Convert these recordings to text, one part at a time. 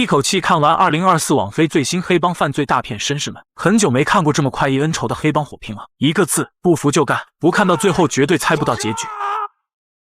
一口气看完2024网飞最新黑帮犯罪大片《绅士们》，很久没看过这么快意恩仇的黑帮火拼了。一个字，不服就干，不看到最后绝对猜不到结局。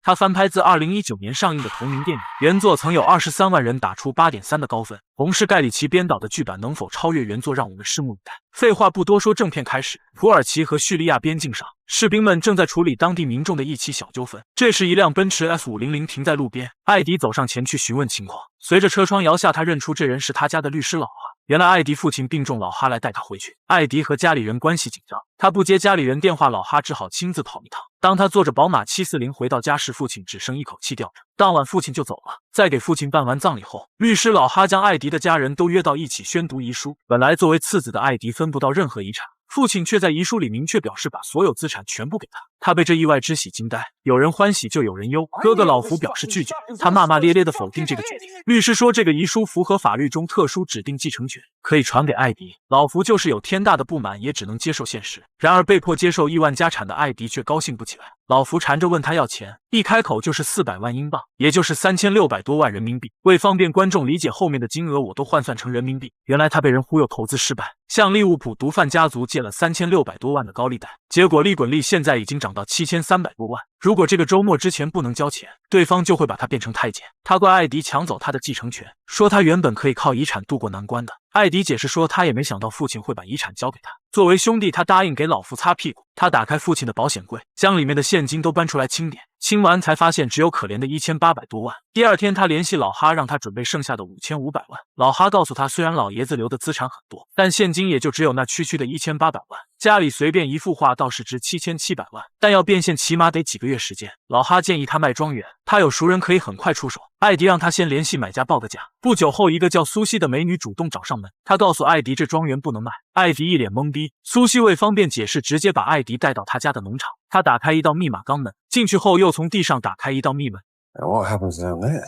他翻拍自2019年上映的同名电影，原作曾有23万人打出8.3的高分。同是盖里奇编导的剧版能否超越原作，让我们拭目以待。废话不多说，正片开始，土耳其和叙利亚边境上，士兵们正在处理当地民众的一起小纠纷。这时，一辆奔驰 F500停在路边，艾迪走上前去询问情况。随着车窗摇下，他认出这人是他家的律师老哈。原来艾迪父亲病重，老哈来带他回去。艾迪和家里人关系紧张，他不接家里人电话，老哈只好亲自跑一趟。当他坐着宝马740回到家时，父亲只剩一口气吊着。当晚父亲就走了。在给父亲办完葬礼后，律师老哈将艾迪的家人都约到一起宣读遗书。本来作为次子的艾迪分不到任何遗产，父亲却在遗书里明确表示把所有资产全部给他。他被这意外之喜惊呆，有人欢喜就有人忧。哥哥老福表示拒绝，他骂骂咧咧地否定这个决定。律师说这个遗书符合法律中特殊指定继承权，可以传给艾迪。老福就是有天大的不满，也只能接受现实。然而被迫接受亿万家产的艾迪却高兴不起来。老福缠着问他要钱，一开口就是400万英镑，也就是3600多万人民币。为方便观众理解后面的金额，我都换算成人民币。原来他被人忽悠投资失败，向利物浦毒贩家族借了3600多万的高利贷，结果利滚利现在已经涨到7300多万。如果这个周末之前不能交钱，对方就会把他变成太监。他怪艾迪抢走他的继承权，说他原本可以靠遗产渡过难关的。艾迪解释说他也没想到父亲会把遗产交给他，作为兄弟他答应给老福擦屁股。他打开父亲的保险柜，将里面的现金都搬出来清点，清完才发现只有可怜的1800多万。第二天他联系老哈，让他准备剩下的5500万。老哈告诉他，虽然老爷子留的资产很多，但现金也就只有那区区的1800万，家里随便一幅画倒是值7700万，但要变现起码得几个月时间。老哈建议他卖庄园，他有熟人可以很快出手。艾迪让他先联系买家报个价。不久后，一个叫苏西的美女主动找上门，她告诉艾迪这庄园不能卖。艾迪一脸懵逼，苏西为方便解释，直接把艾迪带到他家的农场。他打开一道密码钢门，进去后又从地上打开一道密门。 What happens down there?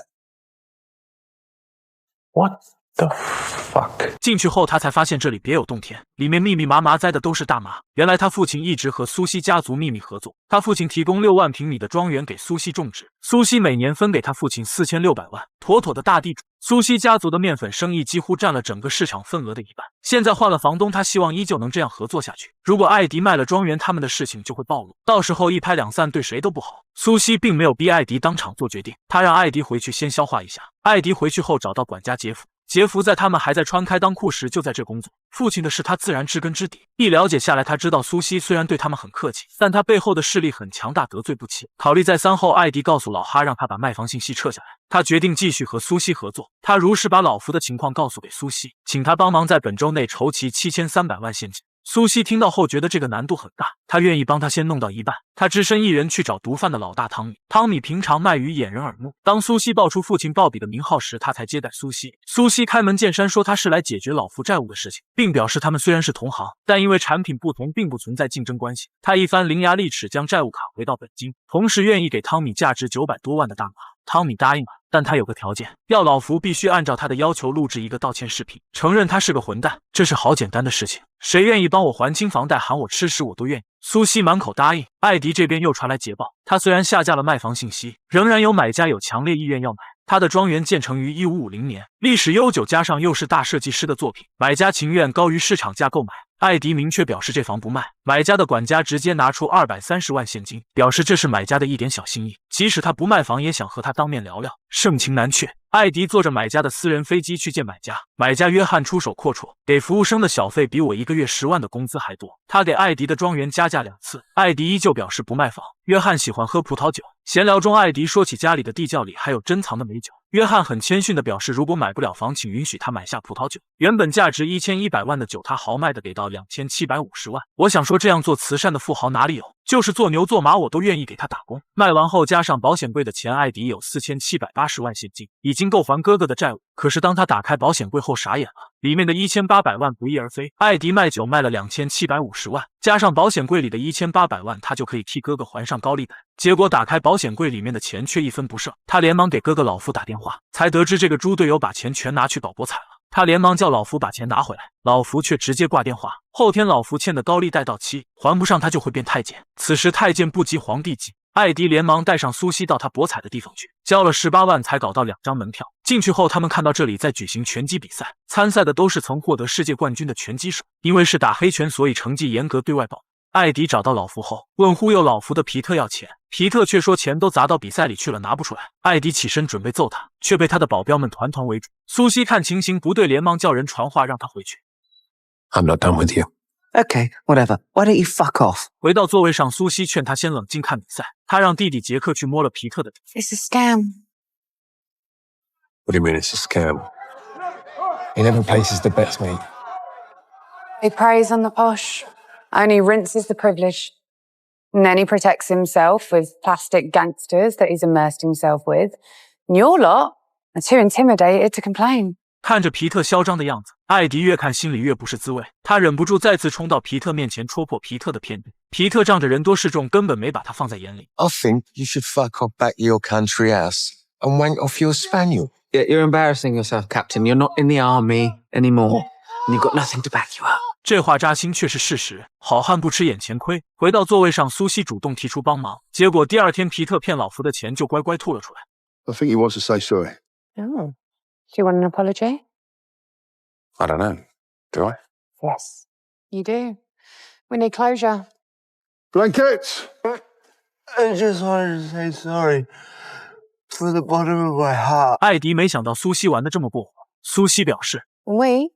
What the fuck? 进去后他才发现这里别有洞天，里面密密麻麻栽的都是大麻。原来他父亲一直和苏西家族秘密合作，他父亲提供6万平米的庄园给苏西种植，苏西每年分给他父亲4600万，妥妥的大地主。苏西家族的面粉生意几乎占了整个市场份额的一半，现在换了房东，他希望依旧能这样合作下去。如果艾迪卖了庄园，他们的事情就会暴露，到时候一拍两散，对谁都不好。苏西并没有逼艾迪当场做决定，他让艾迪回去先消化一下。艾迪回去后找到管家杰夫，杰夫在他们还在穿开裆裤时就在这工作。父亲的事他自然知根知底，一了解下来，他知道苏西虽然对他们很客气，但他背后的势力很强大，得罪不起。考虑再三后，艾迪告诉老哈让他把卖房信息撤下来，他决定继续和苏西合作。他如实把老福的情况告诉给苏西，请他帮忙在本周内筹齐7300万现金。苏西听到后觉得这个难度很大，他愿意帮他先弄到一半。他只身一人去找毒贩的老大汤米。汤米平常卖鱼掩人耳目，当苏西报出父亲鲍比的名号时，他才接待苏西。苏西开门见山说他是来解决老福债务的事情，并表示他们虽然是同行，但因为产品不同，并不存在竞争关系。他一番伶牙俐齿将债务卡回到本金，同时愿意给汤米价值900多万的大麻。汤米答应了，但他有个条件，要老福必须按照他的要求录制一个道歉视频，承认他是个混蛋。这是好简单的事情，谁愿意帮我还清房贷，喊我吃屎我都愿意。苏西满口答应。艾迪这边又传来捷报，他虽然下架了卖房信息，仍然有买家有强烈意愿要买。他的庄园建成于1550年，历史悠久，加上又是大设计师的作品，买家情愿高于市场价购买。艾迪明确表示这房不卖，买家的管家直接拿出230万现金，表示这是买家的一点小心意，即使他不卖房也想和他当面聊聊，盛情难却。艾迪坐着买家的私人飞机去见买家，买家约翰出手阔绰，给服务生的小费比我1个月10万的工资还多。他给艾迪的庄园加价2次，艾迪依旧表示不卖房。约翰喜欢喝葡萄酒，闲聊中艾迪说起家里的地窖里还有珍藏的美酒，约翰很谦逊地表示如果买不了房，请允许他买下葡萄酒。原本价值1100万的酒，他豪迈地给到2750万。我想说，这样做慈善的富豪哪里有？就是做牛做马我都愿意给他打工。卖完后加上保险柜的钱，艾迪有4780万现金，已经够还哥哥的债务。可是当他打开保险柜后傻眼了，里面的1800万不翼而飞。艾迪卖酒卖了2750万，加上保险柜里的1800万，他就可以替哥哥还上高利贷。结果打开保险柜里面的钱却一分不剩，他连忙给哥哥老福打电话，才得知这个猪队友把钱全拿去赌博彩了。他连忙叫老福把钱拿回来，老福却直接挂电话。后天老福欠的高利贷到期，还不上他就会变太监。此时太监不及皇帝急，艾迪连忙带上苏西到他博彩的地方去，交了18万才搞到2张门票。进去后，他们看到这里在举行拳击比赛，参赛的都是曾获得世界冠军的拳击手。因为是打黑拳，所以成绩严格对外保。艾迪找到老福后，问忽悠老福的皮特要钱，皮特却说钱都砸到比赛里去了，拿不出来。艾迪起身准备揍他，却被他的保镖们团团围住。苏西看情形不对，连忙叫人传话让他回去。I'm not done with you. Okay, whatever. Why don't you fuck off? 回到座位上，苏西劝他先冷静看比赛。他让弟弟杰克去摸了皮特的脸。 It's a scam. What do you mean it's a scam? He never places the bets, mate. He preys on the posh, only rinses the privileged. And then he protects himself with plastic gangsters that he's immersed himself with. And your lot are too intimidated to complain. 看着皮特嚣张的样子，艾迪越看心里越不是滋味。他忍不住再次冲到皮特面前，戳破皮特的骗局。皮特仗着人多势众，根本没把他放在眼里。I think you should fuck off back your country ass and wank off your spaniel. Yeah, you're embarrassing yourself, Captain. You're not in the army anymore, and you've got nothing to back you up. 这话扎心却是事实，好汉不吃眼前亏。回到座位上，苏西主动提出帮忙，结果第二天皮特骗老福的钱就乖乖吐了出来。I think he wants to say sorry. Oh. Do you want an apology? I don't know. Do I? Yes. You do. We need closure. Blankets! I just wanted to say sorry from the bottom of my heart. 艾迪没想到苏西玩得这么过火，苏西表示 We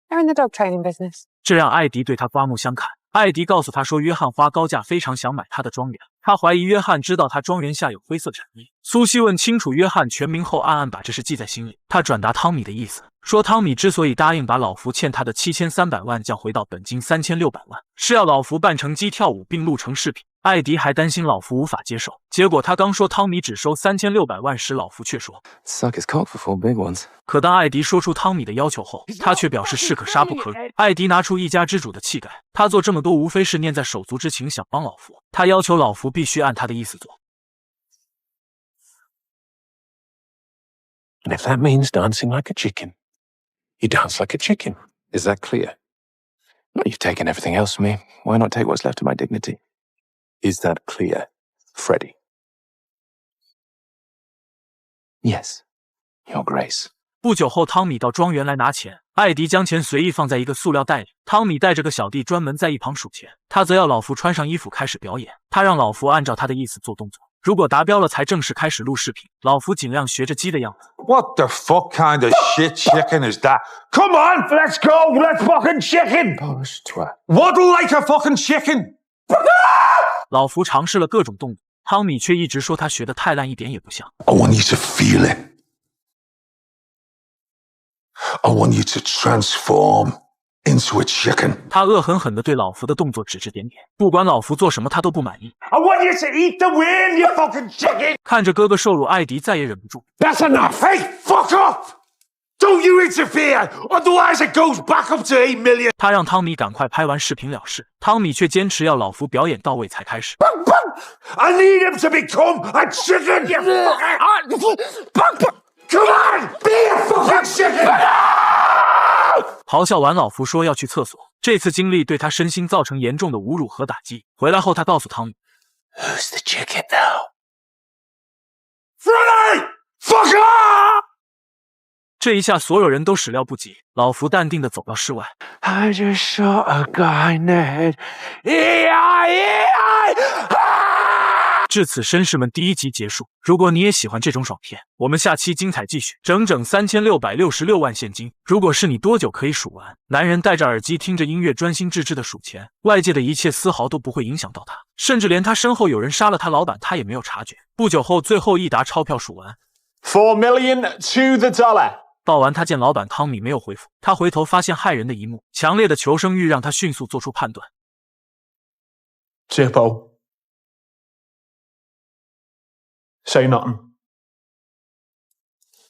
are in the dog training business. 这让艾迪对他刮目相看。艾迪告诉他说，约翰花高价非常想买他的庄园，他怀疑约翰知道他庄园下有灰色产业。苏西问清楚约翰全名后，暗暗把这事记在心里。他转达汤米的意思，说汤米之所以答应把老福欠他的7300万降回到本金3600万，是要老福扮成鸡跳舞并录成视频。艾迪还担心老福无法接受，结果他刚说汤米只收3600万时，老福却说 Suck his cock for 4 big ones. 可当艾迪说出汤米的要求后，他却表示士可杀不可辱。艾迪拿出一家之主的气概，他做这么多无非是念在手足之情，想帮老福。他要求老福必须按他的意思做。And if that means dancing like a chicken, you dance like a chicken. Is that clear? No, you've taken everything else from me. Why not take what's left of my dignity? Is that clear, Freddie? Yes, Your Grace. 不久后，汤米到庄园来拿钱，艾迪将钱随意放在一个塑料袋里。汤米带着个小弟专门在一旁数钱，他则要老福穿上衣服开始表演。他让老福按照他的意思做动作，如果达标了才正式开始录视频。老福尽量学着鸡的样子。What the fuck kind of shit chicken is that? Come on, let's go, let's fucking chicken! Posh twat. Waddle like a fucking chicken! 老福尝试了各种动作，汤米却一直说他学得太烂，一点也不像。 I want you to feel it. I want you to transform into a chicken. 他恶狠狠地对老福的动作指指点点，不管老福做什么他都不满意。 I want you to eat the whale, you fucking chicken! 看着哥哥受辱，艾迪再也忍不住。 That's enough! Hey, fuck off! Don't you interfere, otherwise it goes back up to 8 million! 他让汤米赶快拍完视频了事，汤米却坚持要老福表演到位才开始。 I need him to become a chicken, you fucking... Come on, be a fucking chicken! 咆哮完，老福说要去厕所。这次经历对他身心造成严重的侮辱和打击。回来后，他告诉汤米 Who's the chicken now? Freddie! Fuck off! 这一下，所有人都始料不及。老福淡定地走到室外。 I just shot a guy in the head. 至此，绅士们第1集结束。如果你也喜欢这种爽片，我们下期精彩继续，整整3666万现金。如果是你，多久可以数完？男人戴着耳机听着音乐，专心致志地数钱，外界的一切丝毫都不会影响到他，甚至连他身后有人杀了他老板，他也没有察觉。不久后，最后一沓钞票数完 $4 million to the dollar. 报完，他见老板汤米没有回复，他回头发现骇人的一幕，强烈的求生欲让他迅速做出判断。 Chippo. Say nothing.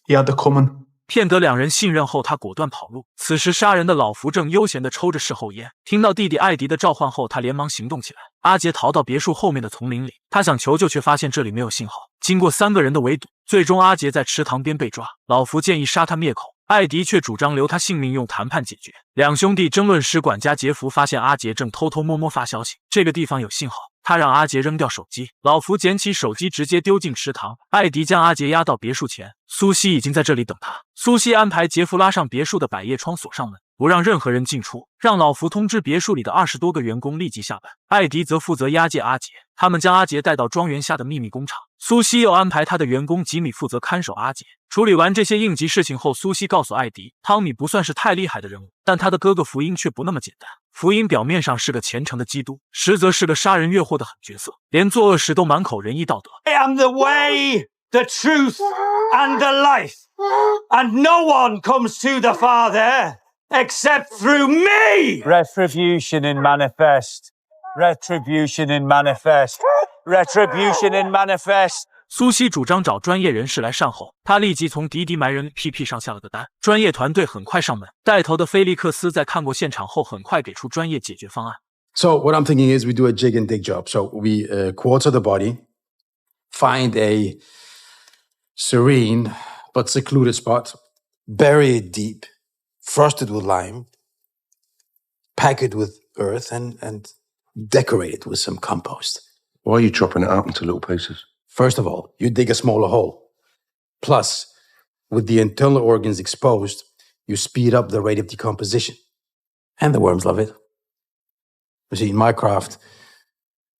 He had the coming. 骗得两人信任后，他果断跑路。此时，杀人的老福正悠闲地抽着事后烟。听到弟弟艾迪的召唤后，他连忙行动起来。阿杰逃到别墅后面的丛林里，他想求救，却发现这里没有信号。经过3个人的围堵，最终阿杰在池塘边被抓。老福建议杀他灭口，艾迪却主张留他性命用谈判解决。两兄弟争论时，管家杰弗发现阿杰正偷偷摸摸发消息，这个地方有信号。他让阿杰扔掉手机，老福捡起手机直接丢进池塘。艾迪将阿杰押到别墅前，苏西已经在这里等他。苏西安排杰弗拉上别墅的百叶窗，锁上门，不让任何人进出，让老福通知别墅里的20多个员工立即下班。艾迪则负责押解阿杰，他们将阿杰带到庄园下的秘密工厂。苏西又安排他的员工吉米负责看守阿杰。处理完这些应急事情后，苏西告诉艾迪，汤米不算是太厉害的人物，但他的哥哥福音却不那么简单。福音表面上是个虔诚的基督，实则是个杀人越货的狠角色，连作恶时都满口仁义道德。 I am the way, the truth, and the life, and no one comes to the Father except through me! Retribution in manifest. Retribution in manifest. Retribution in manifest. 苏西主张找专业人士来善后，他立即从滴滴埋人 APP 上下了个单，专业团队很快上门。带头的菲利克斯在看过现场后，很快给出专业解决方案。So what I'm thinking is we do a jig and dig job. So we quarter the body, find a serene but secluded spot, bury it deep, frost it with lime, pack it with earth, and decorate it with some compost. Why are you chopping it up into little pieces? First of all, you dig a smaller hole. Plus, with the internal organs exposed, you speed up the rate of decomposition. And the worms love it. You see, in my craft,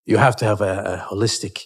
you have to have a holistic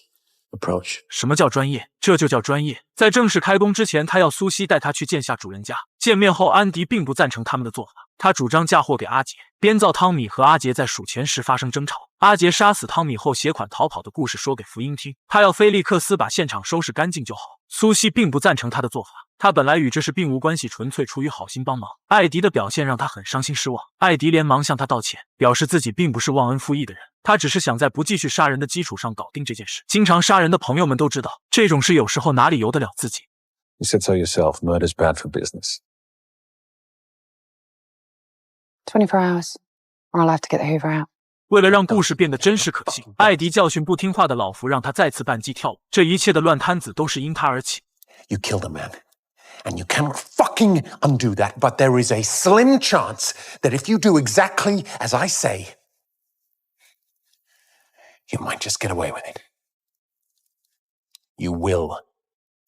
approach. 什么叫专业？这就叫专业。在正式开工之前，他要苏西带他去见下主人家。见面后，安迪并不赞成他们的做法，他主张嫁祸给阿杰，编造汤米和阿杰在数钱时发生争吵，阿杰杀死汤米后携款逃跑的故事说给福音听。他要菲利克斯把现场收拾干净就好。苏西并不赞成他的做法，他本来与这事并无关系，纯粹出于好心帮忙。艾迪的表现让他很伤心失望，艾迪连忙向他道歉，表示自己并不是忘恩负义的人，他只是想在不继续杀人的基础上搞定这件事。经常杀人的朋友们都知道，这种事有时候哪里由得了自己。 You said so yourself. Murder's bad for business. 24 hours, or I'll have to get the Hoover out. 为了让故事变得真实可信，艾迪教训不听话的老福，让他再次扮鸡跳舞。这一切的乱摊子都是因他而起。 You killed a man. And you cannot fucking undo that. But there is a slim chance that if you do exactly as I say, you might just get away with it. You will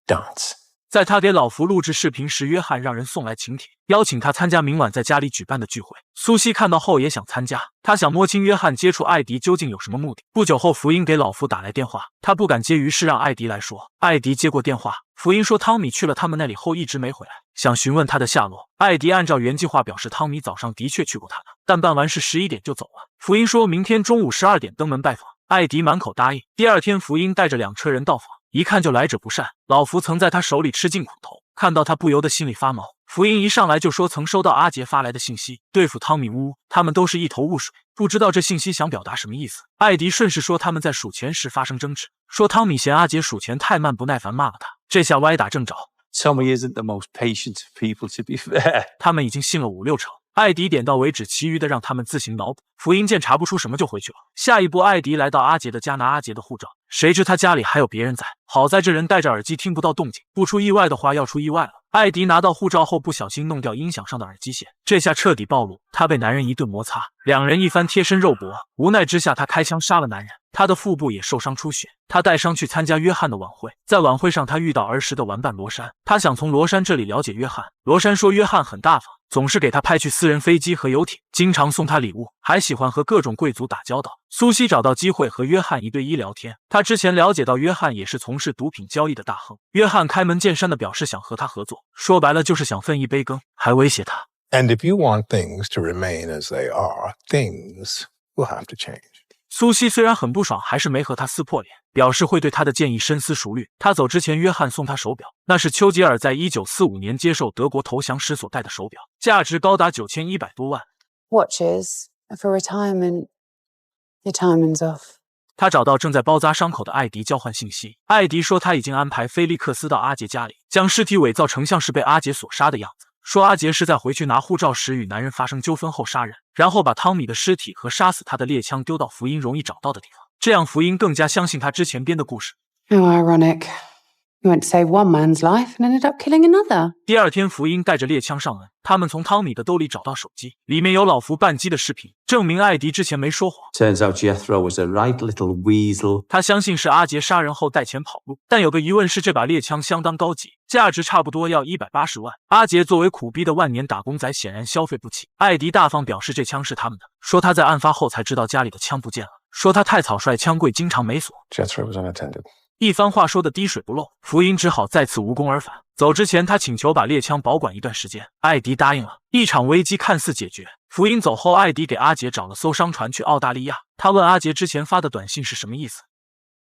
dance. 在他给老福录制视频时，约翰让人送来请帖，邀请他参加明晚在家里举办的聚会。苏西看到后也想参加，他想摸清约翰接触艾迪究竟有什么目的。不久后，福音给老福打来电话，他不敢接，于是让艾迪来说。艾迪接过电话，福音说汤米去了他们那里后一直没回来，想询问他的下落。艾迪按照原计划表示，汤米早上的确去过他那，但办完事11点就走了。福音说明天中午12点登门拜访，艾迪满口答应。第二天，福音带着2车人到访。 一看就来者不善，老福曾在他手里吃尽苦头，看到他不由得心里发毛。福音一上来就说曾收到阿杰发来的信息，对付汤米屋，他们都是一头雾水，不知道这信息想表达什么意思。艾迪顺势说他们在数钱时发生争执，说汤米嫌阿杰数钱太慢，不耐烦骂了他，这下歪打正着。Tommy isn't the most patient of people, to be fair. 他们已经信了5、6成。 艾迪点到为止，其余的让他们自行脑补。福音见查不出什么就回去了。下一步，艾迪来到阿杰的家拿阿杰的护照，谁知他家里还有别人在。好在这人戴着耳机听不到动静，不出意外的话要出意外了。艾迪拿到护照后不小心弄掉音响上的耳机线，这下彻底暴露，他被男人一顿摩擦，两人一番贴身肉搏，无奈之下他开枪杀了男人，他的腹部也受伤出血。他带伤去参加约翰的晚会，在晚会上他遇到儿时的玩伴罗珊，他想从罗珊这里了解约翰。罗珊说约翰很大方，总是给他派去私人飞机和游艇，经常送他礼物，还喜欢和各种贵族打交道。苏西找到机会和约翰1对1聊天，他之前了解到约翰也是从事毒品交易的大亨。约翰开门见山地表示想和他合作，说白了就是想分一杯羹，还威胁他。And if you want things to remain as they are, things will have to change. 苏西虽然很不爽，还是没和他撕破脸，表示会对他的建议深思熟虑。他走之前，约翰送他手表，那是丘吉尔在1945年接受德国投降时所戴的手表，价值高达9100多万。Watches for retirement. Your timing's off. 他找到正在包扎伤口的艾迪交换信息，艾迪说他已经安排菲利克斯到阿杰家里，将尸体伪造成像是被阿杰所杀的样子。说阿杰是在回去拿护照时与男人发生纠纷后杀人，然后把汤米的尸体和杀死他的猎枪丢到福音容易找到的地方，这样福音更加相信他之前编的故事。How ironic. You went to save one man's life and ended up killing another. 第二天，福音带着猎枪上门，他们从汤米的兜里找到手机，里面有老福扳机的视频，证明艾迪之前没说谎。Turns out Jethro was a right little weasel. 他相信是阿杰杀人后带钱跑路，但有个疑问是这把猎枪相当高级，价值差不多要180万。阿杰作为苦逼的万年打工仔，显然消费不起。艾迪大方表示这枪是他们的，说他在案发后才知道家里的枪不见了，说他太草率，枪柜经常没锁。Jethro was unattended. 一番话说的滴水不漏，福音只好再次无功而返。走之前，他请求把猎枪保管一段时间，艾迪答应了。一场危机看似解决。福音走后，艾迪给阿杰找了艘商船去澳大利亚。他问阿杰之前发的短信是什么意思。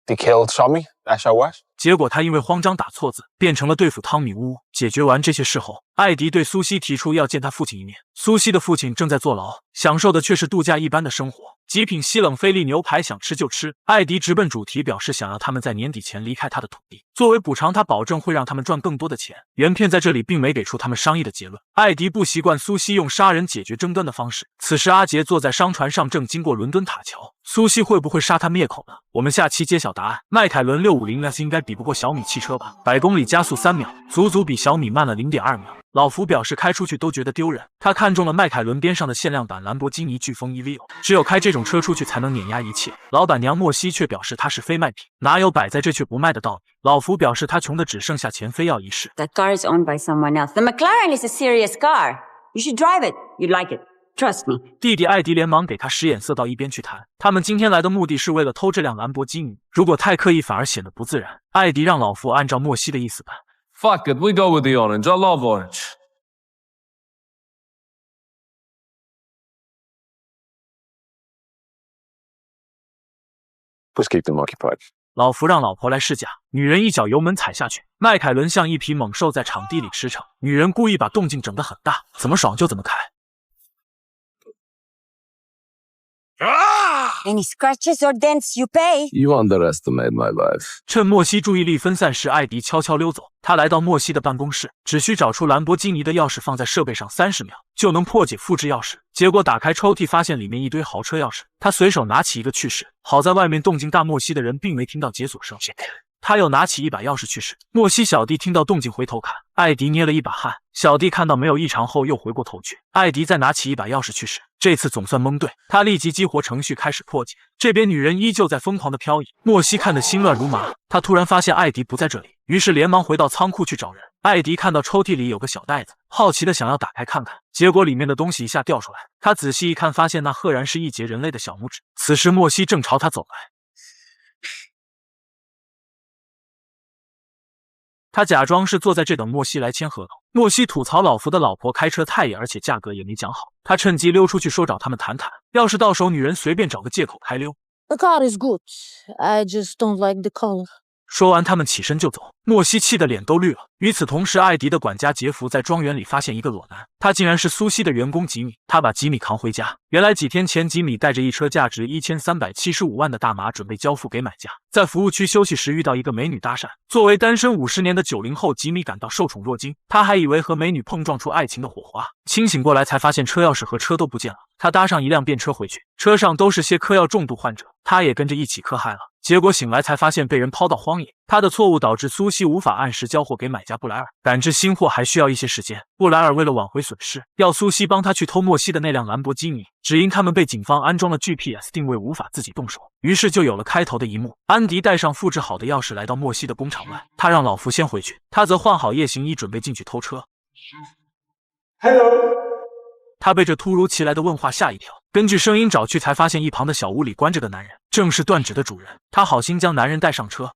He killed Tommy. That's how it was. 结果他因为慌张打错字，变成了对付汤米乌。解决完这些事后，艾迪对苏西提出要见他父亲一面。苏西的父亲正在坐牢，享受的却是度假一般的生活。极品西冷菲力牛排想吃就吃。艾迪直奔主题，表示想要他们在年底前离开他的土地，作为补偿，他保证会让他们赚更多的钱。原片在这里并没给出他们商议的结论。艾迪不习惯苏西用杀人解决争端的方式。此时阿杰坐在商船上，正经过伦敦塔桥。苏西会不会杀他灭口呢？我们下期揭晓答案。迈凯伦650S 应该比不过小米汽车吧？100公里加速3秒，足足比小米慢了0.2秒。老福表示开出去都觉得丢人，他看中了迈凯伦边上的限量版兰博基尼飓风 EVO， 只有开这种车出去才能碾压一切。老板娘莫西却表示他是非卖品，哪有摆在这却不卖的道理。老福表示他穷的只剩下钱，非要一试。 That car is owned by someone else. The McLaren is a serious car. You should drive it. You'd like it. Trust me. 弟弟艾迪连忙给他使眼色，到一边去谈。他们今天来的目的是为了偷这辆兰博基尼，如果太刻意反而显得不自然。艾迪让老福按照莫西的意思办。 Fuck it, we go with the orange. I love orange. Let's keep them occupied. 老福让老婆来试驾，女人一脚油门踩下去，迈凯伦像一匹猛兽在场地里驰骋。女人故意把动静整得很大，怎么爽就怎么开。 Any scratches or dents, you pay. You underestimate my life. 趁莫西注意力分散时，艾迪悄悄溜走。他来到莫西的办公室，只需找出兰博基尼的钥匙放在设备上30秒，就能破解复制钥匙。结果打开抽屉，发现里面一堆豪车钥匙。他随手拿起一个去试，好在外面动静大，莫西的人并没听到解锁声。他又拿起一把钥匙去试。莫西小弟听到动静回头看，艾迪捏了一把汗。小弟看到没有异常后又回过头去。艾迪再拿起一把钥匙去试，这次总算蒙对。他立即激活程序开始破解。这边女人依旧在疯狂的漂移。莫西看得心乱如麻。他突然发现艾迪不在这里，于是连忙回到仓库去找人。艾迪看到抽屉里有个小袋子，好奇的想要打开看看，结果里面的东西一下掉出来。他仔细一看，发现那赫然是一截人类的小拇指。此时莫西正朝他走来。 他假装是坐在这等莫西来签合同。莫西吐槽老福的老婆开车太野，而且价格也没讲好。他趁机溜出去说找他们谈谈，要是到手，女人随便找个借口开溜。The car is good. I just don't like the color. 说完，他们起身就走。莫西气得脸都绿了。与此同时，艾迪的管家杰弗在庄园里发现一个裸男，他竟然是苏西的员工吉米。他把吉米扛回家。原来几天前，吉米带着一车价值1375万的大麻，准备交付给买家。在服务区休息时，遇到一个美女搭讪。作为单身50年的90后，吉米感到受宠若惊。他还以为和美女碰撞出爱情的火花。清醒过来才发现车钥匙和车都不见了。他搭上一辆便车回去，车上都是些嗑药重度患者，他也跟着一起嗑嗨了。结果醒来才发现被人抛到荒野。他的错误导致苏西无法按时交货给买家布莱尔。赶制新货还需要一些时间。布莱尔为了挽回损失，要苏西帮他去偷莫西的那辆兰博基尼。只因他们被警方安装了 GPS 定位，无法自己动手，于是就有了开头的一幕。安迪带上复制好的钥匙来到莫西的工厂外，他让老福先回去，他则换好夜行衣准备进去偷车。他被这突如其来的问话吓一跳，根据声音找去，才发现一旁的小屋里关着个男人，正是断指的主人。他好心将男人带上车。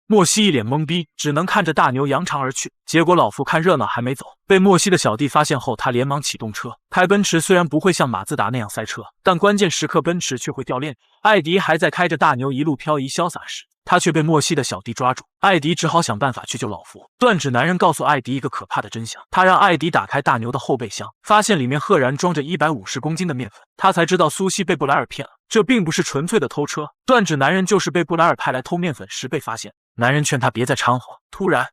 莫西一脸懵逼，只能看着大牛扬长而去。结果老福看热闹还没走，被莫西的小弟发现后，他连忙启动车。开奔驰虽然不会像马自达那样塞车，但关键时刻奔驰却会掉链子。艾迪还在开着大牛一路漂移潇洒时，他却被莫西的小弟抓住。艾迪只好想办法去救老福。断指男人告诉艾迪一个可怕的真相，他让艾迪打开大牛的后备箱，发现里面赫然装着150公斤的面粉。他才知道苏西被布莱尔骗了，这并不是纯粹的偷车。断指男人就是被布莱尔派来偷面粉时被发现。男人劝他别再掺和，突然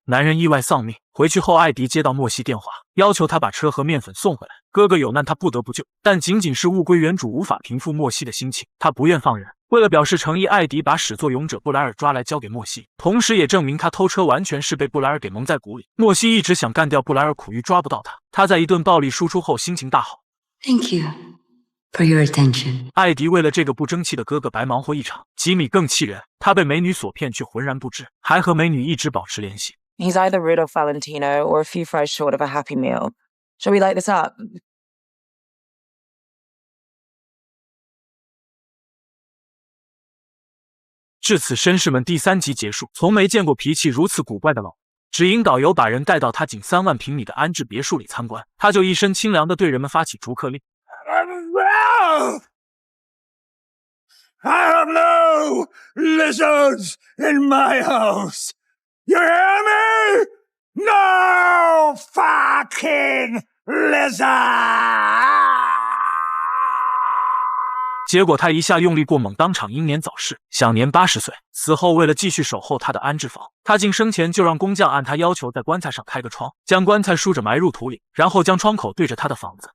男人意外丧命。回去后，艾迪接到莫西电话，要求他把车和面粉送回来。哥哥有难，他不得不救，但仅仅是物归原主，无法平复莫西的心情。他不愿放人。为了表示诚意，艾迪把始作俑者布莱尔抓来交给莫西，同时也证明他偷车完全是被布莱尔给蒙在鼓里。莫西一直想干掉布莱尔，苦于抓不到他。他在一顿暴力输出后，心情大好。Thank you for your attention。艾迪为了这个不争气的哥哥白忙活一场。吉米更气人，他被美女所骗却浑然不知，还和美女一直保持联系。He's either Rudolph Valentino or a few fries short of a Happy Meal. Shall we light this up? 至此，绅士们第3集结束。从没见过脾气如此古怪的老只引导游把人带到他仅3万平米的安置别墅里参观，他就一身清凉地对人们发起逐客令。I have no lizards in my house. You hear me? No fucking lizard! 结果他一下用力过猛，当场英年早逝，享年80岁。死后为了继续守候他的安置房，他竟生前就让工匠按他要求在棺材上开个窗，将棺材竖着埋入土里，然后将窗口对着他的房子。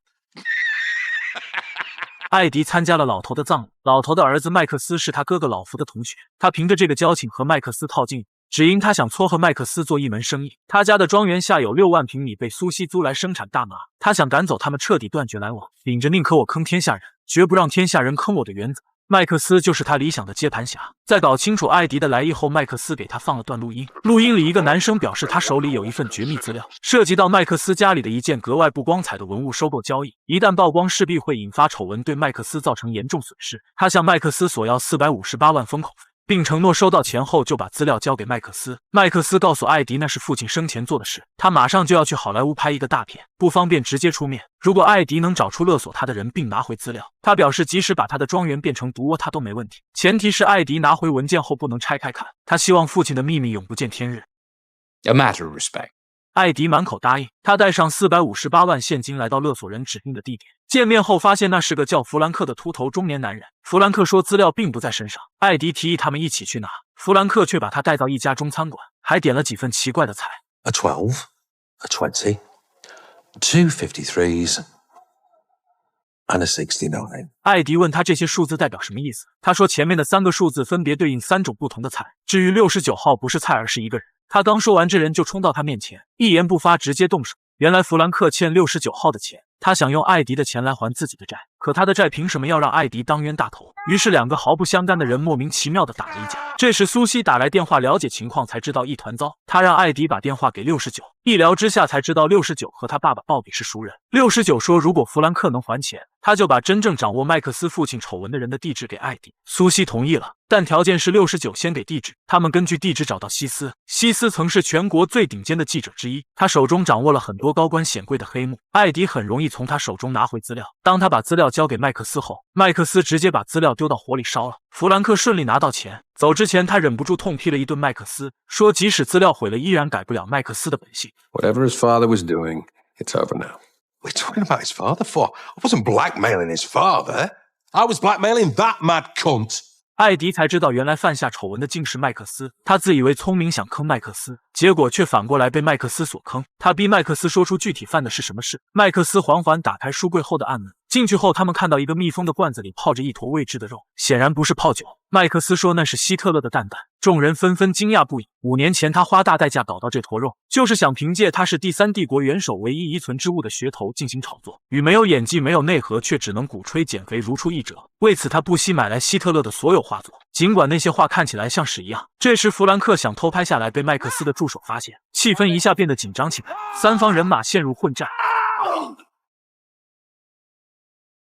艾迪参加了老头的葬礼，老头的儿子麦克斯是他哥哥老福的同学，他凭着这个交情和麦克斯套近乎，只因他想撮合麦克斯做一门生意。他家的庄园下有6万平米被苏西租来生产大麻，他想赶走他们，彻底断绝来往，秉着宁可我坑天下人，绝不让天下人坑我的原则。麦克斯就是他理想的接盘侠。在搞清楚艾迪的来意后，麦克斯给他放了段录音，录音里一个男生表示他手里有一份绝密资料，涉及到麦克斯家里的一件格外不光彩的文物收购交易，一旦曝光势必会引发丑闻，对麦克斯造成严重损失。他向麦克斯索要458万封口费，并承诺收到钱后就把资料交给麦克斯。麦克斯告诉艾迪那是父亲生前做的事，他马上就要去好莱坞拍一个大片，不方便直接出面。如果艾迪能找出勒索他的人并拿回资料，他表示即使把他的庄园变成毒窝他都没问题，前提是艾迪拿回文件后不能拆开看。他希望父亲的秘密永不见天日。 A matter of respect. 艾迪满口答应，他带上458万现金来到勒索人指定的地点。见面后发现那是个叫弗兰克的秃头中年男人。弗兰克说资料并不在身上，艾迪提议他们一起去拿，弗兰克却把他带到一家中餐馆，还点了几份奇怪的菜。 A 12, a 20, 2 53s, and a 69. 艾迪问他这些数字代表什么意思，他说前面的3个数字分别对应3种不同的菜。至于69号不是菜而是一个人。他刚说完，这人就冲到他面前，一言不发直接动手。原来弗兰克欠69号的钱，他想用艾迪的钱来还自己的债，可他的债凭什么要让艾迪当冤大头？于是2个毫不相干的人莫名其妙的打了一架。这时苏西打来电话了解情况，才知道一团糟。他让艾迪把电话给69，一聊之下才知道69和他爸爸鲍比是熟人。69说如果弗兰克能还钱，他就把真正掌握麦克斯父亲丑闻的人的地址给艾迪。苏西同意了，但条件是69先给地址。他们根据地址找到西斯，西斯曾是全国最顶尖的记者之一，他手中掌握了很多高官显贵的黑幕，艾迪很容易从他手中拿回资料。当他把资料交给麦克斯后，麦克斯直接把资料丢到火里烧了。弗兰克顺利拿到钱，走之前他忍不住痛批了一顿麦克斯，说即使资料毁了依然改不了麦克斯的本性。 Whatever his father was doing, it's over now. What are you talking about his father for? I wasn't blackmailing his father. I was blackmailing that mad cunt. 艾迪才知道原来犯下丑闻的竟是麦克斯，他自以为聪明想坑麦克斯，结果却反过来被麦克斯所坑。他逼麦克斯说出具体犯的是什么事。麦克斯缓缓打开书柜后的暗门，进去后他们看到一个密封的罐子里泡着一坨未知的肉，显然不是泡酒。麦克斯说那是希特勒的蛋蛋，众人纷纷惊讶不已。5年前他花大代价搞到这坨肉，就是想凭借他是第3帝国元首唯一遗存之物的噱头进行炒作，与没有演技没有内核却只能鼓吹减肥如出一辙。为此他不惜买来希特勒的所有画作，尽管那些画看起来像屎一样。这时弗兰克想偷拍下来，被麦克斯的助手发现，气氛一下变得紧张起来，3方人马陷入混战。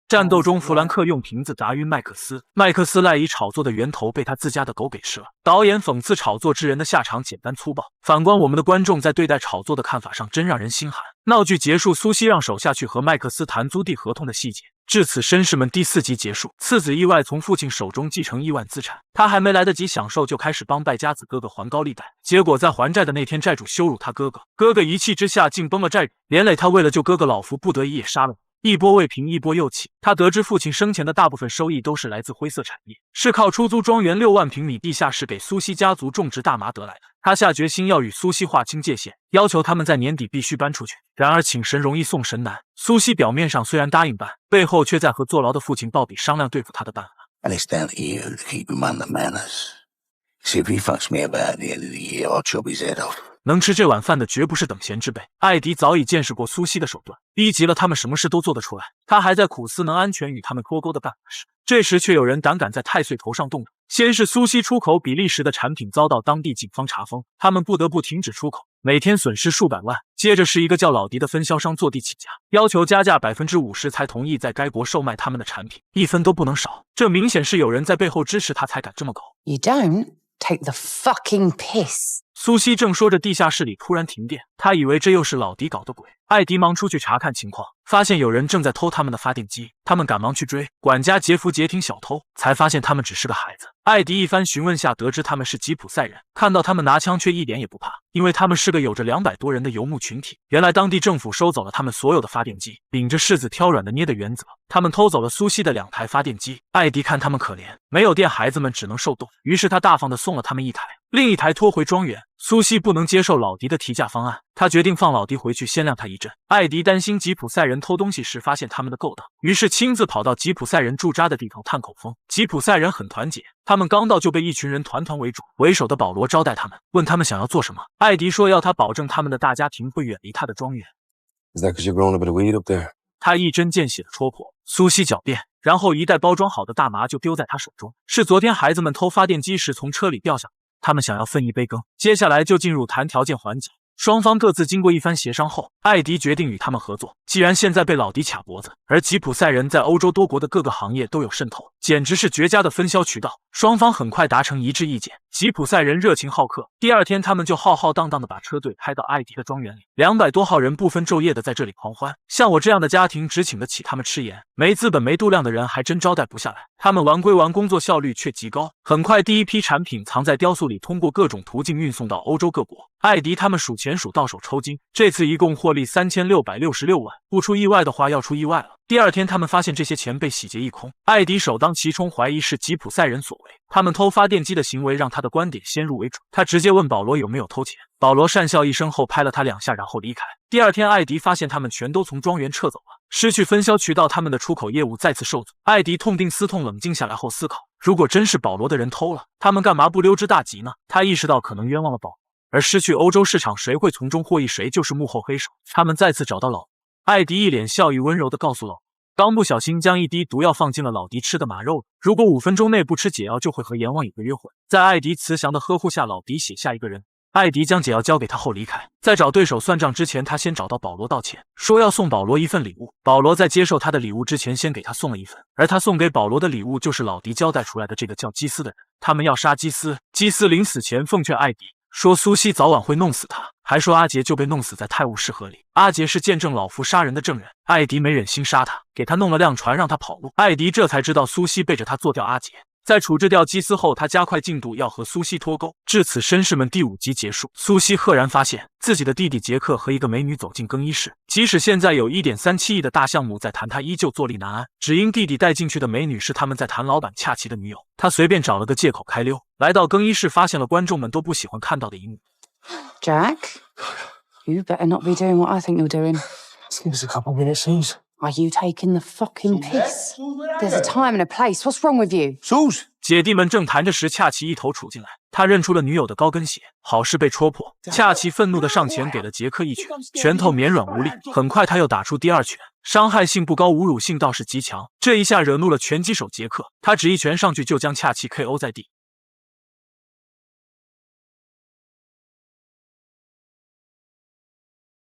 战斗中，弗兰克用瓶子砸晕麦克斯，麦克斯赖以炒作的源头被他自家的狗给吃了。导演讽刺炒作之人的下场简单粗暴，反观我们的观众在对待炒作的看法上真让人心寒。闹剧结束，苏西让手下去和麦克斯谈租地合同的细节。至此，绅士们第4集结束。次子意外从父亲手中继承亿万资产，他还没来得及享受，就开始帮败家子哥哥还高利贷。结果在还债的那天，债主羞辱他哥哥，哥哥一气之下竟崩了债主，连累他为了救哥哥老福，不得已也杀了。一波未平，一波又起。他得知父亲生前的大部分收益都是来自灰色产业，是靠出租庄园6万平米地下室给苏西家族种植大麻得来的。他下决心要与苏西划清界限，要求他们在年底必须搬出去。然而请神容易送神难，苏西表面上虽然答应搬，背后却在和坐牢的父亲鲍比商量对付他的办法。 And it's down to you to keep him on the manners. See if he fucks me about at the end of the year, I'll chop his head off. 能吃这碗饭的绝不是等闲之辈。艾迪早已见识过苏西的手段，逼急了他们什么事都做得出来。他还在苦思能安全与他们脱钩的办法时，这时却有人胆敢在太岁头上动手。先是苏西出口比利时的产品遭到当地警方查封，他们不得不停止出口，每天损失数百万。接着是一个叫老迪的分销商坐地起价，要求加价50%才同意在该国售卖他们的产品，1分都不能少。这明显是有人在背后支持他才敢这么搞。 You don't take the fucking piss. 苏西正说着，地下室里突然停电，他以为这又是老迪搞的鬼。艾迪忙出去查看情况，发现有人正在偷他们的发电机，他们赶忙去追。管家杰弗截停小偷，才发现他们只是个孩子。艾迪一番询问下，得知他们是吉普赛人，看到他们拿枪却一点也不怕，因为他们是个有着200多人的游牧群体。原来当地政府收走了他们所有的发电机，秉着柿子挑软的捏的原则，他们偷走了苏西的2台发电机。艾迪看他们可怜，没有电，孩子们只能受冻，于是他大方地送了他们1台，另1台拖回庄园。苏西不能接受老迪的提价方案，他决定放老迪回去，先亮他一阵。艾迪担心吉普赛人偷东西时发现他们的勾当，于是亲自跑到吉普赛人驻扎的地头探口风。吉普赛人很团结，他们刚到就被一群人团团围住。为首的保罗招待他们，问他们想要做什么。艾迪说要他保证他们的大家庭会远离他的庄园。Is that because you're growing a bit of weed up there? 他一针见血的戳破苏西狡辩，然后一袋包装好的大麻就丢在他手中，是昨天孩子们偷发电机时从车里掉下来。他们想要分一杯羹，接下来就进入谈条件环节。双方各自经过一番协商后，艾迪决定与他们合作。既然现在被老迪卡脖子，而吉普赛人在欧洲多国的各个行业都有渗透，简直是绝佳的分销渠道。双方很快达成一致意见。吉普赛人热情好客，第2天他们就浩浩荡荡地把车队开到艾迪的庄园里，200多号人不分昼夜的在这里狂欢。像我这样的家庭只请得起他们吃盐，没资本没度量的人还真招待不下来。他们玩归玩，工作效率却极高。很快第一批产品藏在雕塑里，通过各种途径运送到欧洲各国。艾迪他们数钱数到手抽筋，这次一共获利3666万，不出意外的话要出意外了。第2天他们发现这些钱被洗劫一空，艾迪首当其冲怀疑是吉普赛人所为，他们偷发电机的行为让他的观点先入为主。他直接问保罗有没有偷钱，保罗讪笑一声后拍了他2下然后离开。第2天艾迪发现他们全都从庄园撤走了，失去分销渠道，他们的出口业务再次受阻。艾迪痛定思痛，冷静下来后思考，如果真是保罗的人偷了，他们干嘛不溜之大吉呢？他意识到可能冤枉了保罗，而失去欧洲市场，谁会从中获益，谁就是幕后黑手。他们再次找到老迪，艾迪一脸笑意，温柔地告诉老迪，刚不小心将一滴毒药放进了老迪吃的马肉里，如果5分钟内不吃解药，就会和阎王有个约会。在艾迪慈祥的呵护下，老迪写下一个人。艾迪将解药交给他后离开，在找对手算账之前，他先找到保罗道歉，说要送保罗一份礼物。保罗在接受他的礼物之前，先给他送了一份，而他送给保罗的礼物就是老迪交代出来的这个叫基斯的人。他们要杀基斯，基斯临死前奉劝艾迪说苏西早晚会弄死他，还说阿杰就被弄死在泰晤士河里，阿杰是见证老夫杀人的证人。艾迪没忍心杀他，给他弄了辆船让他跑路。艾迪这才知道苏西背着他做掉阿杰。在处置掉基斯后，他加快进度要和苏西脱钩。至此，绅士们第5集结束。苏西赫然发现自己的弟弟杰克和一个美女走进更衣室，即使现在有1.37亿的大项目在谈，他依旧坐立难安，只因弟弟带进去的美女是他们在谈老板恰奇的女友。他随便找了个借口开溜，来到更衣室，发现了观众们都不喜欢看到的一幕。Jack, you better not be doing what I think you're doing. Just give us a couple minutes, please. Are you taking the fucking piss? There's a time and a place. What's wrong with you? Suze! 姐弟们正谈着时，恰奇一头杵进来，他认出了女友的高跟鞋，好事被戳破。恰奇愤怒地上前给了杰克一拳，拳头绵软无力。很快他又打出第2拳，伤害性不高，侮辱性倒是极强。这一下惹怒了拳击手杰克，他只一拳上去就将恰奇 KO 在地。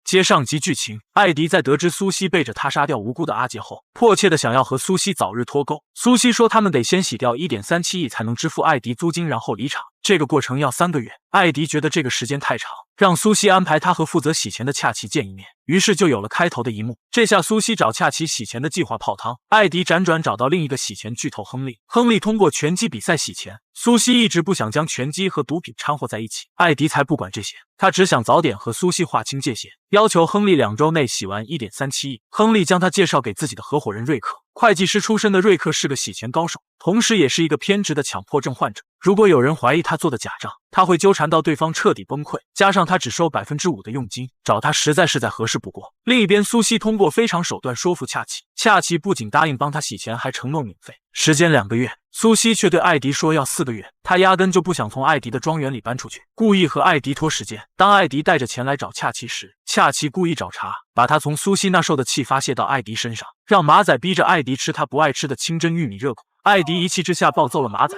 接上集剧情，艾迪在得知苏西背着他杀掉无辜的阿杰后，迫切的想要和苏西早日脱钩。苏西说他们得先洗掉1.37亿才能支付艾迪租金，然后离场。这个过程要3个月。艾迪觉得这个时间太长，让苏西安排他和负责洗钱的恰奇见一面，于是就有了开头的一幕。这下苏西找恰奇洗钱的计划泡汤。艾迪辗转找到另一个洗钱巨头亨利，亨利通过拳击比赛洗钱。苏西一直不想将拳击和毒品掺和在一起，艾迪才不管这些，他只想早点和苏西划清界限，要求亨利2周内洗完1.37亿。亨利将他介绍给自己的合伙人瑞克，会计师出身的瑞克是个洗钱高手，同时也是一个偏执的强迫症患者。如果有人怀疑他做的假账，他会纠缠到对方彻底崩溃，加上他只收5%的佣金，找他实在是再合适不过。另一边，苏西通过非常手段说服恰奇，恰奇不仅答应帮他洗钱，还承诺免费。时间2个月，苏西却对艾迪说要4个月，他压根就不想从艾迪的庄园里搬出去，故意和艾迪拖时间。当艾迪带着钱来找恰奇时，恰奇故意找茬，把他从苏西那受的气发泄到艾迪身上，让马仔逼着艾迪吃他不爱吃的清蒸玉米热狗。艾迪一气之下暴揍了马仔。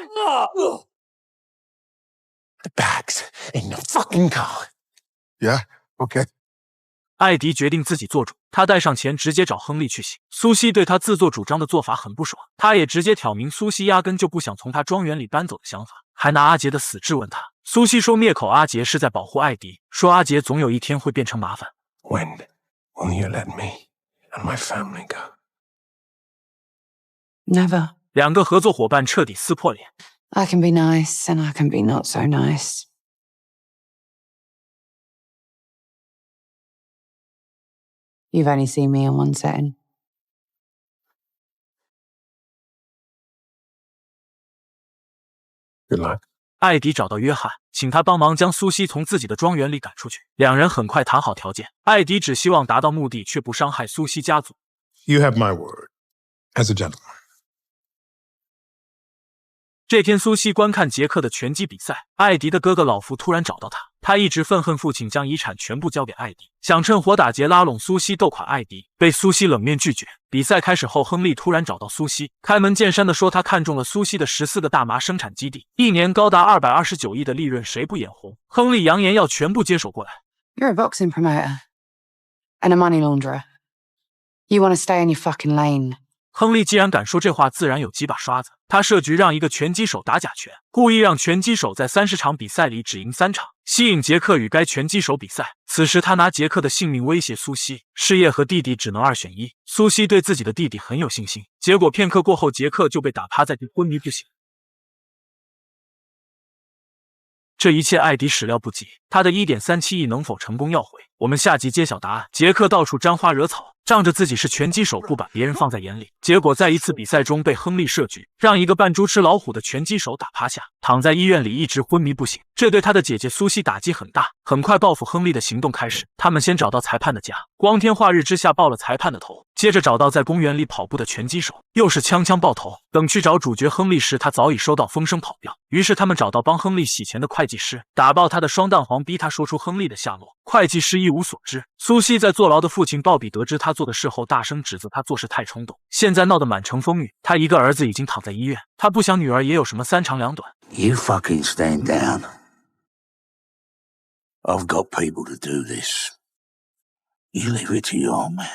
The bag's in the fucking car. Yeah, okay. 艾迪决定自己做主，他带上钱直接找亨利去洗。苏西对他自作主张的做法很不爽，他也直接挑明苏西压根就不想从他庄园里搬走的想法，还拿阿杰的死质问他。苏西说灭口阿杰是在保护艾迪，说阿杰总有一天会变成麻烦。When will you let me and my family go? Never. 2个合作伙伴彻底撕破脸。I can be nice and I can be not so nice. You've only seen me in one setting. Good luck. 艾迪找到约翰，请他帮忙将苏西从自己的庄园里赶出去。2人很快谈好条件，艾迪只希望达到目的，却不伤害苏西家族。You have my word, as a gentleman. 这天，苏西观看杰克的拳击比赛，艾迪的哥哥老福突然找到他，他一直愤恨父亲将遗产全部交给艾迪，想趁火打劫拉拢苏西斗垮艾迪，被苏西冷面拒绝。比赛开始后，亨利突然找到苏西，开门见山地说他看中了苏西的14个大麻生产基地，一年高达229亿的利润，谁不眼红？亨利扬言要全部接手过来。 You're a boxing promoter and a money launderer. You want to stay in your fucking lane. 亨利既然敢说这话，自然有几把刷子。他设局让一个拳击手打假拳，故意让拳击手在30场比赛里只赢3场，吸引杰克与该拳击手比赛。此时他拿杰克的性命威胁苏西，事业和弟弟只能2选1。苏西对自己的弟弟很有信心，结果片刻过后，杰克就被打趴在地，昏迷不醒。这一切艾迪始料不及，他的1.37亿能否成功要回？我们下集揭晓答案。杰克到处沾花惹草，仗着自己是拳击手，不把别人放在眼里，结果在一次比赛中被亨利设局，让一个扮猪吃老虎的拳击手打趴下，躺在医院里一直昏迷不醒。这对他的姐姐苏西打击很大。很快报复亨利的行动开始，他们先找到裁判的家，光天化日之下爆了裁判的头，接着找到在公园里跑步的拳击手，又是枪爆头。等去找主角亨利时，他早已收到风声跑掉。于是他们找到帮亨利洗钱的会计师，打爆他的双蛋黄，逼他说出亨利的下落。会计师一无所知。苏西在坐牢的父亲鲍比得知他做的事后，大声指责他做事太冲动，现在闹得满城风雨。他一个儿子已经躺在医院，他不想女儿也有什么3长2短。 You fucking stand down. I've got people to do this. You leave it to your man.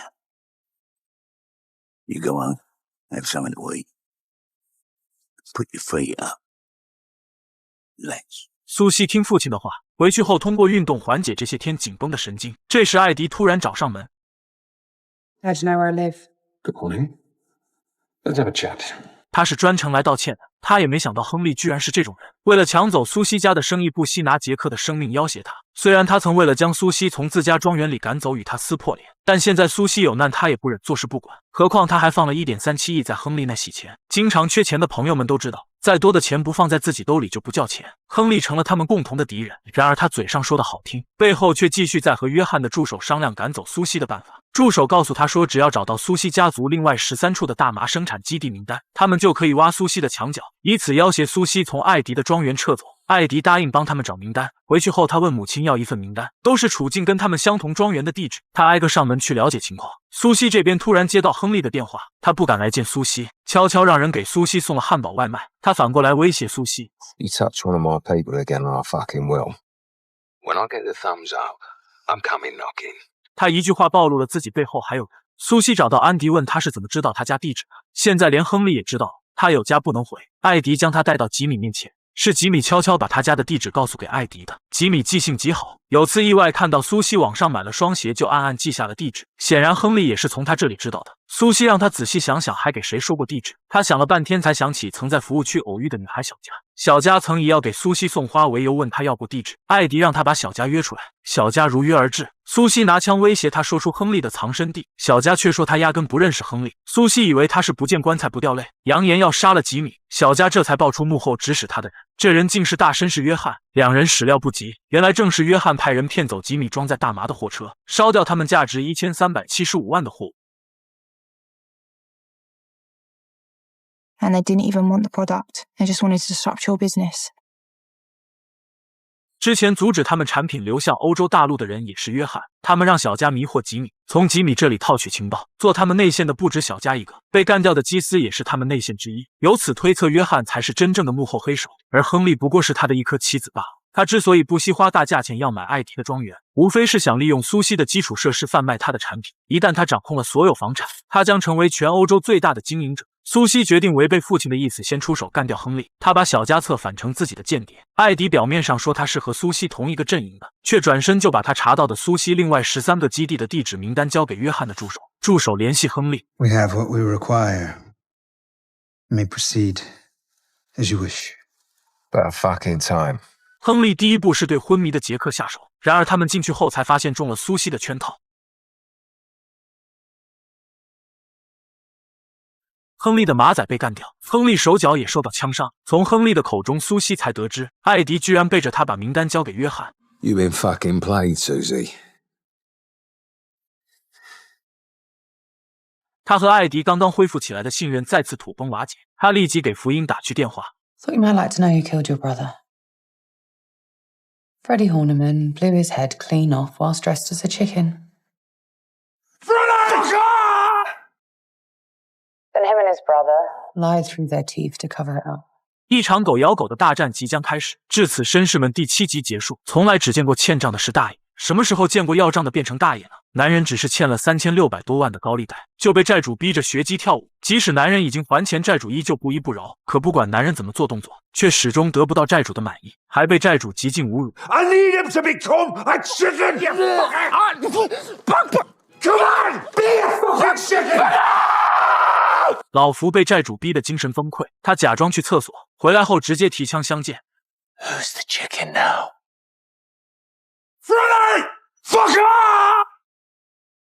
You go home, have something to eat. Put your feet up. Let's. 苏西听父亲的话，回去后通过运动缓解这些天紧绷的神经。这时艾迪突然找上门。 How'd you know where I live? Good morning. Let's have a chat. 他是专程来道歉的。他也没想到亨利居然是这种人，为了抢走苏西家的生意，不惜拿杰克的生命要挟他。虽然他曾为了将苏西从自家庄园里赶走与他撕破脸，但现在苏西有难，他也不忍坐视不管。何况他还放了1.37亿在亨利那洗钱。经常缺钱的朋友们都知道，再多的钱不放在自己兜里就不叫钱。亨利成了他们共同的敌人。然而他嘴上说的好听，背后却继续在和约翰的助手商量赶走苏西的办法。助手告诉他说，只要找到苏西家族另外13处的大麻生产基地名单，他们就可以挖苏西的墙角，以此要挟苏西从艾迪的庄园撤走。艾迪答应帮他们找名单。回去后，他问母亲要一份名单，都是处境跟他们相同庄园的地址。他挨个上门去了解情况。苏西这边突然接到亨利的电话，他不敢来见苏西，悄悄让人给苏西送了汉堡外卖。他反过来威胁苏西 You touch one of my people again and I fucking will. When I get the thumbs up, I'm coming knocking. 他一句话暴露了自己背后还有人。苏西找到安迪，问他是怎么知道他家地址的。现在连亨利也知道他有家不能回。艾迪将他带到吉米面前，是吉米悄悄把他家的地址告诉给艾迪的。吉米记性极好，有次意外看到苏西网上买了双鞋，就暗暗记下了地址。显然亨利也是从他这里知道的。苏西让他仔细想想还给谁说过地址，他想了半天才想起曾在服务区偶遇的女孩小佳。小佳曾以要给苏西送花为由问他要过地址，艾迪让他把小佳约出来，小佳如约而至。苏西拿枪威胁他说出亨利的藏身地，小佳却说他压根不认识亨利。苏西以为他是不见棺材不掉泪，扬言要杀了吉米。小佳这才爆出幕后指使他的人，这人竟是大绅士约翰。两人始料不及，原来正是约翰派人骗走吉米装在大麻的货车，烧掉他们价值1375万的货物。And they didn't even want the product. They just wanted to disrupt your business. 之前阻止他们产品流向欧洲大陆的人也是约翰，他们让小佳迷惑吉米，从吉米这里套取情报。做他们内线的不止小佳一个，被干掉的基斯也是他们内线之一。由此推测，约翰才是真正的幕后黑手，而亨利不过是他的一颗棋子罢了。他之所以不惜花大价钱要买艾迪的庄园，无非是想利用苏西的基础设施贩卖他的产品。一旦他掌控了所有房产，他将成为全欧洲最大的经营者。苏西决定违背父亲的意思，先出手干掉亨利。他把小佳策反成自己的间谍。艾迪表面上说他是和苏西同一个阵营的，却转身就把他查到的苏西另外13个基地的地址名单交给约翰的助手。助手联系亨利。We have what we require. You may proceed as you wish. About fucking time. 亨利第一步是对昏迷的杰克下手，然而他们进去后才发现中了苏西的圈套。亨利的马仔被干掉，亨利手脚也受到枪伤。从亨利的口中，苏西才得知艾迪居然背着他把名单交给约翰。You've been fucking played, Susie. 他和艾迪刚刚恢复起来的信任再次土崩瓦解，他立即给福音打去电话。 Thought you might like to know who killed your brother. Freddie Horniman blew his head clean off whilst dressed as a chicken. Then him and his brother lied through their teeth to cover it up. 一场狗咬狗的大战即将开始。至此，绅士们第7集结束。从来只见过欠账的是大爷，什么时候见过要账的变成大爷呢？男人只是欠了3600多万的高利贷，就被债主逼着学鸡跳舞。即使男人已经还钱，债主依旧不依不饶。可不管男人怎么做动作，却始终得不到债主的满意，还被债主极尽侮辱。I need him to become a chicken! Come on! Be a fucking chicken! 老福被债主逼得精神崩溃，他假装去厕所，回来后直接提枪相见。Who's the chicken now? Freddie! Fuck off!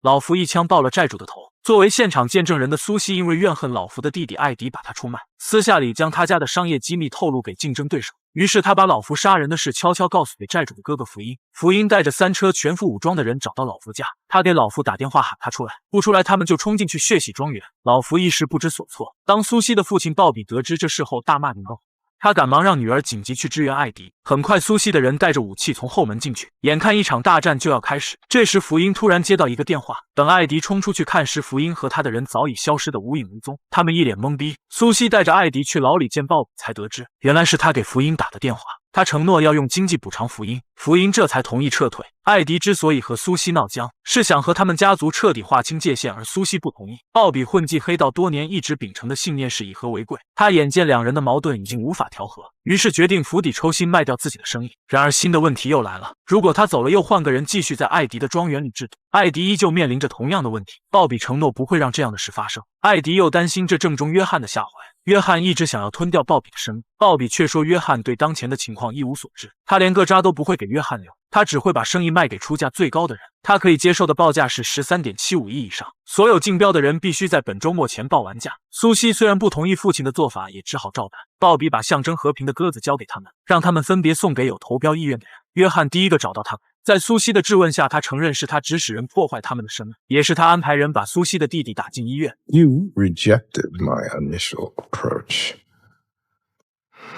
老福一枪爆了债主的头。作为现场见证人的苏西因为怨恨老福的弟弟艾迪把他出卖，私下里将他家的商业机密透露给竞争对手。于是他把老福杀人的事悄悄告诉给债主的哥哥福音。福音带着3车全副武装的人找到老福家，他给老福打电话喊他出来，不出来他们就冲进去血洗庄园。老福一时不知所措。当苏西的父亲鲍比得知这事后，大骂名告。他赶忙让女儿紧急去支援艾迪。很快，苏西的人带着武器从后门进去，眼看一场大战就要开始。这时，福音突然接到一个电话。等艾迪冲出去看时，福音和他的人早已消失得无影无踪。他们一脸懵逼。苏西带着艾迪去牢里见鲍比，才得知原来是他给福音打的电话。他承诺要用经济补偿福音，福音这才同意撤退。艾迪之所以和苏西闹僵，是想和他们家族彻底划清界限，而苏西不同意。鲍比混迹黑道多年，一直秉承的信念是以和为贵。他眼见两人的矛盾已经无法调和，于是决定釜底抽薪，卖掉自己的生意。然而新的问题又来了，如果他走了，又换个人继续在艾迪的庄园里制毒，艾迪依旧面临着同样的问题。鲍比承诺不会让这样的事发生，艾迪又担心这正中约翰的下怀。约翰一直想要吞掉鲍比的生意，鲍比却说约翰对当前的情况一无所知，他连个渣都不会给约翰留，他只会把生意卖给出价最高的人。他可以接受的报价是13.75亿以上，所有竞标的人必须在本周末前报完价。苏西虽然不同意父亲的做法，也只好照办。鲍比把象征和平的鸽子交给他们，让他们分别送给有投标意愿的人。约翰第一个找到他们，在苏西的质问下，他承认是他指使人破坏他们的生意，也是他安排人把苏西的弟弟打进医院。 You rejected my initial approach.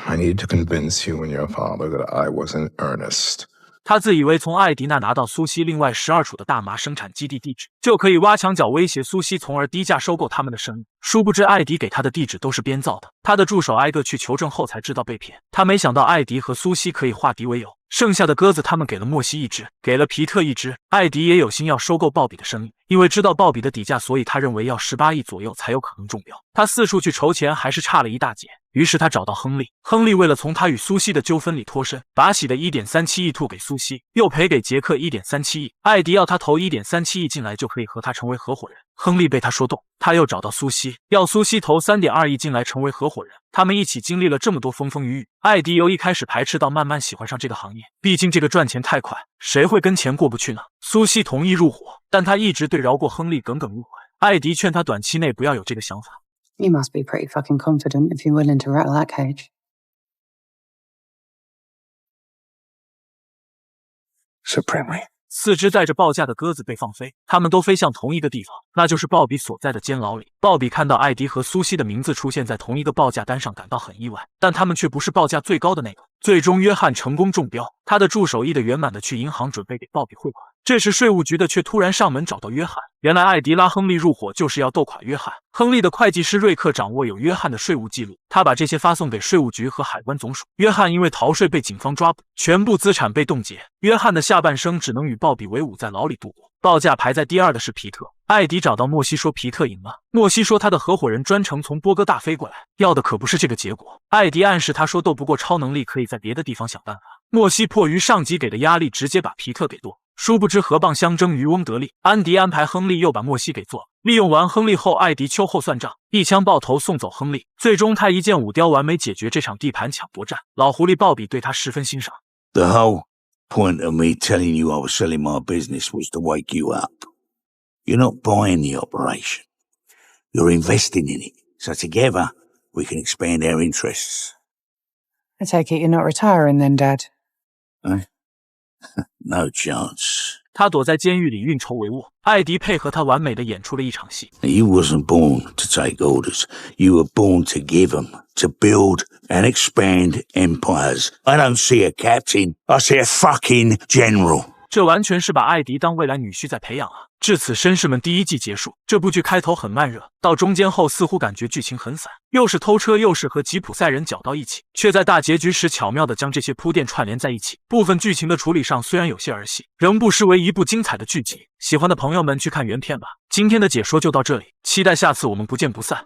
I needed to convince you and your father that I was in earnest. 他自以为从艾迪那拿到苏西另外12处的大麻生产基地地址，就可以挖墙脚威胁苏西，从而低价收购他们的生意。殊不知艾迪给他的地址都是编造的，他的助手挨个去求证后才知道被骗。他没想到艾迪和苏西可以化敌为友，剩下的鸽子他们给了莫西一只，给了皮特一只。艾迪也有心要收购鲍比的生意，因为知道鲍比的底价，所以他认为要18亿左右才有可能中标。他四处去筹钱，还是差了一大截。于是他找到亨利，亨利为了从他与苏西的纠纷里脱身，把洗的1.37亿吐给苏西，又赔给杰克1.37亿。艾迪要他投1.37亿进来，就可以和他成为合伙人。亨利被他说动，他又找到苏西，要苏西投3.2亿进来成为合伙人。他们一起经历了这么多风风雨雨，艾迪由一开始排斥到慢慢喜欢上这个行业，毕竟这个赚钱太快，谁会跟钱过不去呢？苏西同意入伙，但他一直对饶过亨利耿耿于怀。艾迪劝他短期内不要有这个想法。You must be pretty fucking confident if you're willing to rattle that cage. Supremely. 4只载着报价的鸽子被放飞，它们都飞向同一个地方，那就是鲍比所在的监牢里。鲍比看到艾迪和苏西的名字出现在同一个报价单上，感到很意外，但他们却不是报价最高的那个。最终，约翰成功中标，他的助手意得圆满的去银行准备给鲍比汇款。这时，税务局的却突然上门找到约翰。原来，艾迪拉亨利入伙就是要斗垮约翰。亨利的会计师瑞克掌握有约翰的税务记录，他把这些发送给税务局和海关总署。约翰因为逃税被警方抓捕，全部资产被冻结。约翰的下半生只能与鲍比为伍，在牢里度过。报价排在第2的是皮特。艾迪找到莫西说皮特赢了。莫西说他的合伙人专程从波哥大飞过来，要的可不是这个结果。艾迪暗示他说斗不过超能力，可以在别的地方想办法。莫西迫于上级给的压力，直接把皮特给剁。殊不知河蚌相争，渔翁得利。安迪安排亨利又把莫西给做了。利用完亨利后，艾迪秋后算账，一枪爆头送走亨利。最终他一箭5雕，完美解决这场地盘抢夺战。老狐狸鲍比对他十分欣赏。 The whole point of me telling you I was selling my business was to wake you up. You're not buying the operation. You're investing in it. So together, we can expand our interests. I take it you're not retiring then, Dad? No chance. 他躲在监狱里运筹帷幄，艾迪配合他完美的演出了一场戏。You wasn't born to take orders. You were born to give them, to build and expand empires. I don't see a captain. I see a fucking general. 这完全是把艾迪当未来女婿在培养啊！至此，绅士们第1季结束。这部剧开头很慢热，到中间后似乎感觉剧情很散，又是偷车，又是和吉普赛人搅到一起，却在大结局时巧妙地将这些铺垫串联在一起。部分剧情的处理上虽然有些儿戏，仍不失为一部精彩的剧集。喜欢的朋友们去看原片吧。今天的解说就到这里，期待下次我们不见不散。